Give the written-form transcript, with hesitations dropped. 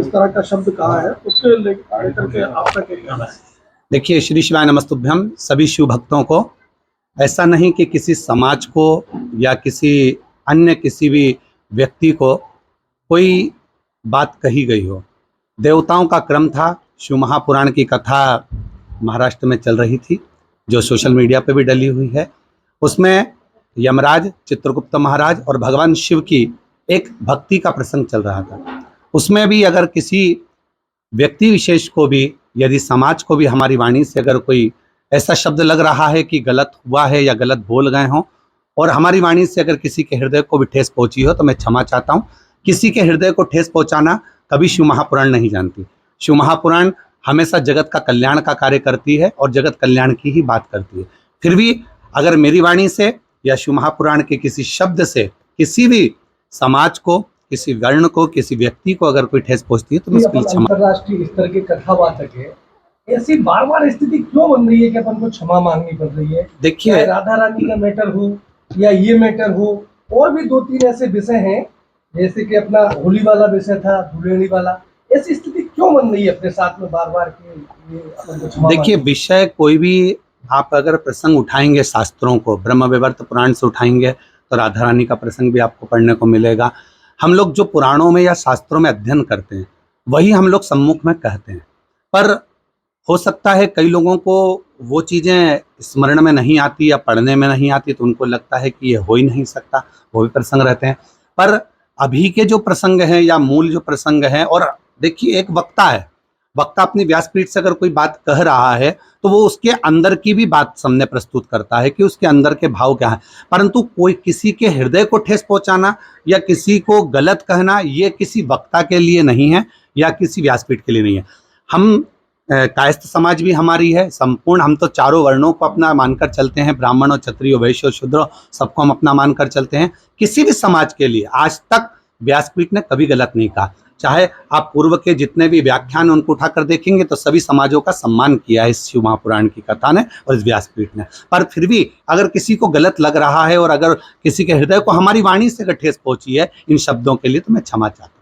तरह का शब्द कहा है, उसके लेकर के आपका क्या कहना है? देखिए, श्री शिवाय नमस्तुभ्यम। सभी शिव भक्तों को ऐसा नहीं कि किसी समाज को या किसी भी व्यक्ति को कोई बात कही गई हो। देवताओं का क्रम था। शिव महापुराण की कथा महाराष्ट्र में चल रही थी, जो सोशल मीडिया पे भी डली हुई है। उसमें यमराज, चित्रगुप्त महाराज और भगवान शिव की एक भक्ति का प्रसंग चल रहा था। उसमें भी अगर किसी व्यक्ति विशेष को भी, यदि समाज को भी हमारी वाणी से अगर कोई ऐसा शब्द लग रहा है कि गलत हुआ है या गलत बोल गए हों, और हमारी वाणी से अगर किसी के हृदय को भी ठेस पहुंची हो, तो मैं क्षमा चाहता हूं। किसी के हृदय को ठेस पहुंचाना कभी शिव महापुराण नहीं जानती। शिव महापुराण हमेशा जगत का कल्याण का कार्य करती है और जगत कल्याण की ही बात करती है। फिर भी अगर मेरी वाणी से या शिव महापुराण के किसी शब्द से किसी भी समाज को, किसी वर्ण को, किसी व्यक्ति को अगर कोई ठेस पहुंचती है, तो मैं इसके लिए क्षमा। अंतरराष्ट्रीय स्तर के कथावाचक है, ऐसी बार बार स्थिति क्यों बन रही है कि अपन को क्षमा मांगनी पड़ रही है? देखिए, राधा रानी का मैटर हो या ये मैटर हो, और भी 2-3 ऐसे विषय हैं, जैसे कि अपना होली वाला विषय था, धुलेड़ी वाला, ऐसी स्थिति क्यों बन रही है अपने साथ में बार बार कि देखिए, विषय कोई भी आप अगर प्रसंग उठाएंगे, शास्त्रों को ब्रह्म वैवर्त पुराण से उठाएंगे, तो राधा रानी का प्रसंग भी आपको पढ़ने को मिलेगा। हम लोग जो पुराणों में या शास्त्रों में अध्ययन करते हैं, वही हम लोग सम्मुख में कहते हैं। पर हो सकता है कई लोगों को वो चीज़ें स्मरण में नहीं आती या पढ़ने में नहीं आती, तो उनको लगता है कि ये हो ही नहीं सकता, वो भी प्रसंग रहते हैं। पर अभी के जो प्रसंग हैं या मूल जो प्रसंग हैं, और देखिए, एक वक्ता है, वक्ता अपनी व्यासपीठ से अगर कोई बात कह रहा है, तो वो उसके अंदर की भी बात सामने प्रस्तुत करता है कि उसके अंदर के भाव क्या है। परंतु कोई किसी के हृदय को ठेस पहुंचाना या किसी को गलत कहना, ये किसी वक्ता के लिए नहीं है या किसी व्यासपीठ के लिए नहीं है। हम कायस्थ समाज भी हमारी है संपूर्ण, हम तो चारों वर्णों को अपना मानकर चलते हैं, ब्राह्मण और क्षत्रिय, वैश्य और शूद्र, सबको हम अपना मानकर चलते हैं। किसी भी समाज के लिए आज तक व्यासपीठ ने कभी गलत नहीं कहा। चाहे आप पूर्व के जितने भी व्याख्यान उनको उठाकर देखेंगे, तो सभी समाजों का सम्मान किया है इस शिव महापुराण की कथा ने और इस व्यासपीठ ने। पर फिर भी अगर किसी को गलत लग रहा है और अगर किसी के हृदय को हमारी वाणी से अगर ठेस पहुंची है इन शब्दों के लिए, तो मैं क्षमा चाहता हूं।